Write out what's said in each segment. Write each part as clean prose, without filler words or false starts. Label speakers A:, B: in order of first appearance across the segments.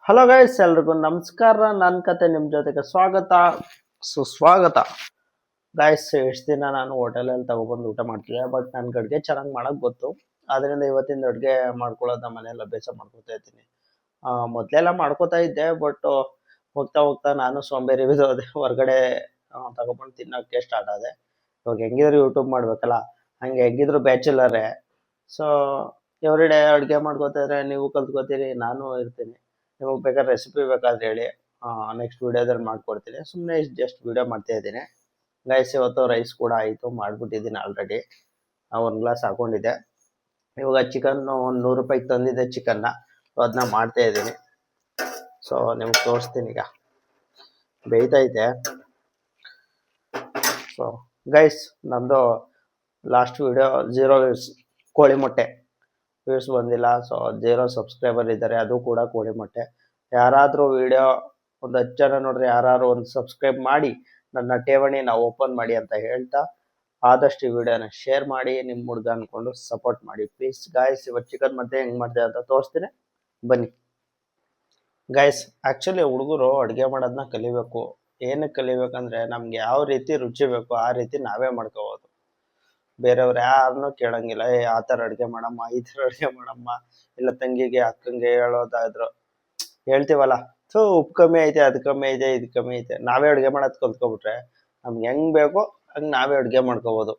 A: Hello guys, ಎಲ್ರಿಗೂ ನಮಸ್ಕಾರ. ನನ್ನ ಕತೆ ನಿಮ್ಮ ಜೊತೆಗೆ ಸ್ವಾಗತ, ಸುಸ್ವಾಗತ. ಗೈಸ್, ಎಷ್ಟು ದಿನ ನಾನು ಹೋಟೆಲಲ್ಲಿ ತಗೊಬಂದು ಊಟ ಮಾಡ್ತಿದ್ದೆ, ಬಟ್ ನನ್ಗೆ ಅಡುಗೆ ಚೆನ್ನಾಗಿ ಮಾಡೋಕೆ ಗೊತ್ತು. ಆದ್ದರಿಂದ ಇವತ್ತಿಂದ ಅಡುಗೆ ಮಾಡ್ಕೊಳ್ಳೋದನ್ನ ಮನೆಯಲ್ಲಿ ಅಭ್ಯಾಸ ಮಾಡ್ಕೊತಾ ಇದ್ದೀನಿ. ಮೊದಲೆಲ್ಲ ಮಾಡ್ಕೋತಾ ಇದ್ದೆ, ಬಟ್ ಹೋಗ್ತಾ ಹೋಗ್ತಾ ನಾನು ಸೋಂಬೇರಿ ಬಿದ್ದೋದೆ. ಹೊರಗಡೆ ತಗೊಬಂದು ತಿನ್ನೋಕ್ಕೆ ಸ್ಟಾರ್ಟ್ ಆದೆ. ಇವಾಗ ಹೆಂಗಿದ್ರು ಯೂಟ್ಯೂಬ್ ಮಾಡಬೇಕಲ್ಲ, ಹಂಗೆ ಹೆಂಗಿದ್ರು ಬ್ಯಾಚುಲರೇ. ಸೊ ಎವ್ರಿ ಡೇ ಅಡುಗೆ ಮಾಡ್ಕೋತಾ ಇದ್ರೆ ನೀವು ಕಲ್ತ್ಕೋತೀರಿ, ನಾನು ಇರ್ತೀನಿ. ನಿಮಗೆ ಬೇಕಾದ್ರೆ ರೆಸಿಪಿ ಬೇಕಾದ್ರೆ ಹೇಳಿ, ನೆಕ್ಸ್ಟ್ ವಿಡಿಯೋದಲ್ಲಿ ಮಾಡ್ಕೊಡ್ತೀನಿ. ಸುಮ್ಮನೆ ಜಸ್ಟ್ ವಿಡಿಯೋ ಮಾಡ್ತಾ ಇದ್ದೀನಿ. ಗೈಸ್, ಇವತ್ತು ರೈಸ್ ಕೂಡ ಆಯಿತು, ಮಾಡಿಬಿಟ್ಟಿದ್ದೀನಿ ಆಲ್ರೆಡಿ. ಒಂದು ಗ್ಲಾಸ್ ಹಾಕೊಂಡಿದ್ದೆ. ಇವಾಗ ಚಿಕನ್ನು ಒಂದು 100 ರೂಪಾಯಿಗೆ ತಂದಿದ್ದೆ ಚಿಕನ್ನ, ಅದನ್ನ ಮಾಡ್ತಾ ಇದ್ದೀನಿ. ಸೊ ನಿಮ್ಗೆ ತೋರಿಸ್ತೀನಿ. ಈಗ ಬೇಯ್ತೈತೆ. ಸೊ ಗೈಸ್, ನಮ್ಮದು ಲಾಸ್ಟ್ ವಿಡಿಯೋ 0 ವ್ಯೂಸ್, ಕೋಳಿ ಮೊಟ್ಟೆ ವ್ಯೂಸ್ ಬಂದಿಲ್ಲ. ಸೊ 0 ಸಬ್ಸ್ಕ್ರೈಬರ್ ಇದ್ದಾರೆ, ಅದು ಕೂಡ ಕೋಳಿ ಮೊಟ್ಟೆ. ಯಾರಾದರೂ ವಿಡಿಯೋ ಒಂದು 10 ಜನ ನೋಡ್ರಿ, ಯಾರು ಒಂದು ಸಬ್ಸ್ಕ್ರೈಬ್ ಮಾಡಿ ನನ್ನ ಠೇವಣಿನ ಓಪನ್ ಮಾಡಿ ಅಂತ ಹೇಳ್ತಾ, ಆದಷ್ಟು ಈ ವಿಡಿಯೋನ ಶೇರ್ ಮಾಡಿ, ನಿಮ್ಮ ಹುಡುಗ ಅಂದ್ಕೊಂಡು ಸಪೋರ್ಟ್ ಮಾಡಿ ಪ್ಲೀಸ್. ಗಾಯ್ಸ್, ಇವತ್ತು ಚಿಕನ್ ಮತ್ತೆ ಹೆಂಗೆ ಮಾಡಿದೆ ಅಂತ ತೋರಿಸ್ತೀನಿ, ಬನ್ನಿ. ಗೈಸ್, ಆ್ಯಕ್ಚುಲಿ ಹುಡುಗರು ಅಡುಗೆ ಮಾಡೋದನ್ನ ಕಲಿಬೇಕು. ಏನಕ್ಕೆ ಕಲಿಬೇಕಂದ್ರೆ, ನಮ್ಗೆ ಯಾವ ರೀತಿ ರುಚಿ ಬೇಕು ಆ ರೀತಿ ನಾವೇ ಮಾಡ್ಕೋಬೋದು. ಬೇರೆಯವ್ರು ಯಾರನ್ನೂ ಕೇಳಂಗಿಲ್ಲ. ಆ ಥರ ಅಡುಗೆ ಮಾಡಮ್ಮ, ಈ ಥರ ಅಡುಗೆ ಮಾಡಮ್ಮ, ಇಲ್ಲ ತಂಗಿಗೆ ಅಕ್ಕಂಗೆ ಹೇಳೋದಾದ್ರು ಹೇಳ್ತೀವಲ್ಲ, ಸೊ ಉಪ್ಪು ಕಮ್ಮಿ ಐತೆ, ಅದು ಕಮ್ಮಿ ಐತೆ, ಇದು ಕಮ್ಮಿ ಐತೆ. ನಾವೇ ಅಡುಗೆ ಮಾಡೋದು ಕಲ್ತ್ಕೊಬಿಟ್ರೆ ನಮ್ಗೆ ಹೆಂಗೆ ಬೇಕೋ ಹಂಗೆ ನಾವೇ ಅಡುಗೆ ಮಾಡ್ಕೋಬೋದು.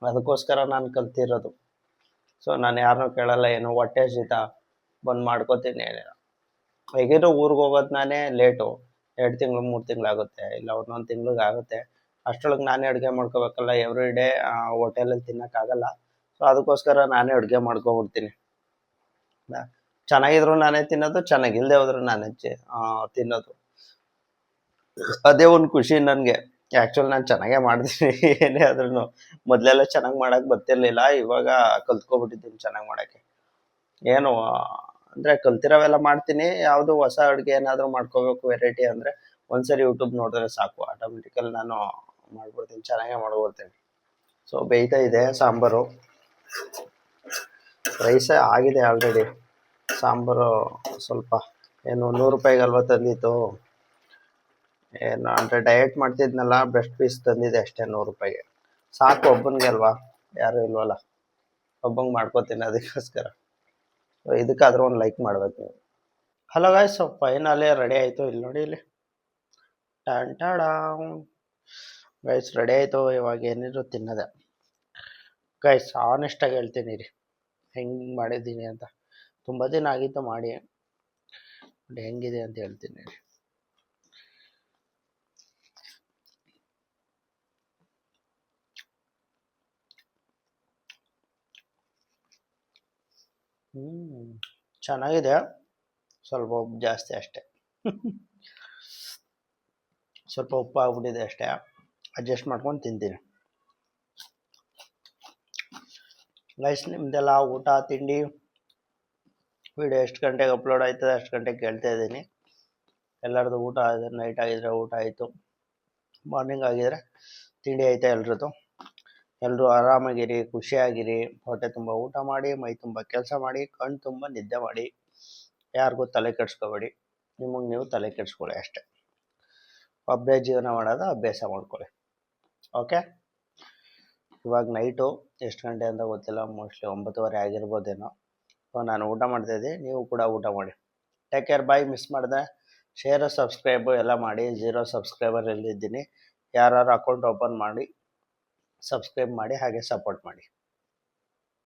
A: ಅದಕ್ಕೋಸ್ಕರ ನಾನು ಕಲ್ತಿರೋದು. ಸೊ ನಾನು ಯಾರನ್ನೂ ಕೇಳಲ್ಲ, ಏನು ಹೊಟ್ಟೆ ಶೀತ ಬಂದು ಮಾಡ್ಕೋತೀನಿ. ಹೇಗಿದ್ರು ಊರಿಗೆ ಹೋಗೋದು ನಾನೇ ಲೇಟು, 2 ತಿಂಗಳು 3 ತಿಂಗಳಾಗುತ್ತೆ, ಇಲ್ಲ 1 ತಿಂಗ್ಳಿಗೆ ಆಗುತ್ತೆ. ಅಷ್ಟರೊಳಗೆ ನಾನೇ ಅಡುಗೆ ಮಾಡ್ಕೋಬೇಕಲ್ಲ, ಎವ್ರಿ ಡೇ ಹೋಟೆಲಲ್ಲಿ ತಿನ್ನೋಕ್ಕಾಗಲ್ಲ. ಸೊ ಅದಕ್ಕೋಸ್ಕರ ನಾನೇ ಅಡುಗೆ ಮಾಡ್ಕೊಬಿಡ್ತೀನಿ. ಚೆನ್ನಾಗಿದ್ರು ನಾನೇ ತಿನ್ನೋದು, ಚೆನ್ನಾಗಿಲ್ಲದೆ ಹೋದ್ರು ನಾನೇ ತಿನ್ನೋದು. ಅದೇ ಒಂದು ಖುಷಿ ನನಗೆ. ಆ್ಯಕ್ಚುಲಿ ನಾನು ಚೆನ್ನಾಗೇ ಮಾಡ್ತೀನಿ ಏನೇ ಆದ್ರೂ. ಮೊದಲೆಲ್ಲ ಚೆನ್ನಾಗಿ ಮಾಡೋಕ್ಕೆ ಬರ್ತಿರ್ಲಿಲ್ಲ, ಇವಾಗ ಕಲ್ತ್ಕೊಬಿಟ್ಟಿದ್ದೀನಿ ಚೆನ್ನಾಗಿ ಮಾಡೋಕ್ಕೆ. ಏನು ಅಂದರೆ ಕಲ್ತಿರೋವೆಲ್ಲ ಮಾಡ್ತೀನಿ. ಯಾವುದು ಹೊಸ ಅಡುಗೆ ಏನಾದರೂ ಮಾಡ್ಕೋಬೇಕು ವೆರೈಟಿ ಅಂದರೆ ಒಂದ್ಸರಿ ಯೂಟ್ಯೂಬ್ ನೋಡಿದ್ರೆ ಸಾಕು, ಆಟೋಮೆಟಿಕಲ್ಲಿ ನಾನು ಮಾಡ್ಬಿಡ್ತೀನಿ, ಚೆನ್ನಾಗೇ ಮಾಡ್ಕೊಡ್ತೀನಿ. ಸೊ ಬೇಯ್ತಾ ಇದೆ ಸಾಂಬಾರು. ರೈಸೇ ಆಗಿದೆ ಆಲ್ರೆಡಿ. ಸಾಂಬಾರು ಸ್ವಲ್ಪ ಏನು 100 ರೂಪಾಯಿಗೆ ಅಲ್ವಾ ತಂದಿತ್ತು. ಏನು ಅಂದರೆ ಡಯಟ್ ಮಾಡ್ತಿದ್ನಲ್ಲ, ಬೆಸ್ಟ್ ಪೀಸ್ ತಂದಿದೆ ಅಷ್ಟೇ 100 ರೂಪಾಯಿಗೆ. ಸಾಕು, ಒಬ್ಬನಿಗೆ ಅಲ್ವಾ, ಯಾರೂ ಇಲ್ವಲ್ಲ, ಒಬ್ಬಂಗೆ ಮಾಡ್ಕೋತೀನಿ. ಅದಕ್ಕೋಸ್ಕರ ಇದಕ್ಕಾದ್ರೂ ಒಂದು ಲೈಕ್ ಮಾಡ್ಬೇಕು ನೀವು. ಹಲೋ ಗಾಯ್ಸ್, ಫೈನಲಿ ರೆಡಿ ಆಯಿತು. ಇಲ್ಲಿ ನೋಡಿ, ಇಲ್ಲಿ ಗೈಸ್ ರೆಡಿ ಆಯಿತು. ಇವಾಗ ಏನಿದ್ರು ತಿನ್ನೋದೆ. ಗೈಸ್, ಆನೆಸ್ಟಾಗಿ ಹೇಳ್ತೀನಿ ರೀ, ಹೆಂಗೆ ಮಾಡಿದ್ದೀನಿ ಅಂತ. ತುಂಬ ದಿನ ಆಗಿತ್ತು ಮಾಡಿ, ಹೆಂಗಿದೆ ಅಂತ ಹೇಳ್ತೀನಿ ರೀ. ಚೆನ್ನಾಗಿದೆ, ಸ್ವಲ್ಪ ಉಪ್ಪು ಜಾಸ್ತಿ ಅಷ್ಟೇ. ಸ್ವಲ್ಪ ಉಪ್ಪು ಆಗ್ಬಿಟ್ಟಿದೆ ಅಷ್ಟೇ, ಅಡ್ಜಸ್ಟ್ ಮಾಡ್ಕೊಂಡು ತಿಂತೀನಿ. ಗೈಸ್, ನಿಮ್ದೆಲ್ಲ ಊಟ ತಿಂಡಿ ವಿಡಿಯೋ ಎಷ್ಟು ಗಂಟೆಗೆ ಅಪ್ಲೋಡ್ ಆಯ್ತದೆ ಅಷ್ಟು ಗಂಟೆಗೆ ಕೇಳ್ತಾ ಇದ್ದೀನಿ. ಎಲ್ಲರದು ಊಟ ಆಗಿದೆ, ನೈಟ್ ಆಗಿದ್ರೆ ಊಟ ಆಯಿತು, ಮಾರ್ನಿಂಗ್ ಆಗಿದ್ರೆ ತಿಂಡಿ ಆಯ್ತಾ ಎಲ್ರದ್ದು. ಎಲ್ಲರೂ ಆರಾಮಾಗಿರಿ, ಖುಷಿಯಾಗಿರಿ, ಹೊಟ್ಟೆ ತುಂಬ ಊಟ ಮಾಡಿ, ಮೈ ತುಂಬ ಕೆಲಸ ಮಾಡಿ, ಕಣ್ಣು ತುಂಬ ನಿದ್ದೆ ಮಾಡಿ. ಯಾರಿಗೂ ತಲೆ ಕೆಡಿಸ್ಕೋಬೇಡಿ, ನಿಮಗೆ ನೀವು ತಲೆ ಕೆಡಿಸ್ಕೊಳ್ಳಿ ಅಷ್ಟೇ. ಒಬ್ಬರೇ ಜೀವನ ಮಾಡೋದು ಅಭ್ಯಾಸ ಮಾಡ್ಕೊಳ್ಳಿ, ಓಕೆ. ಇವಾಗ ನೈಟು ಎಷ್ಟು ಗಂಟೆ ಅಂತ ಗೊತ್ತಿಲ್ಲ, ಮೋಸ್ಟ್ಲಿ 9:30 ಆಗಿರ್ಬೋದೇನೋ. ನಾನು ಊಟ ಮಾಡ್ತಾಯಿದ್ದೀನಿ, ನೀವು ಕೂಡ ಊಟ ಮಾಡಿ. ಟೇಕ್ ಕೇರ್, ಬಾಯ್. ಮಿಸ್ ಮಾಡಿದೆ ಶೇರು, ಸಬ್ಸ್ಕ್ರೈಬು ಎಲ್ಲ ಮಾಡಿ. 0 ಸಬ್ಸ್ಕ್ರೈಬರ್ ಎಲ್ಲಿದ್ದೀನಿ, ಯಾರು ಅಕೌಂಟ್ ಓಪನ್ ಮಾಡಿ ಸಬ್ಸ್ಕ್ರೈಬ್ ಮಾಡಿ, ಹಾಗೆ ಸಪೋರ್ಟ್ ಮಾಡಿ.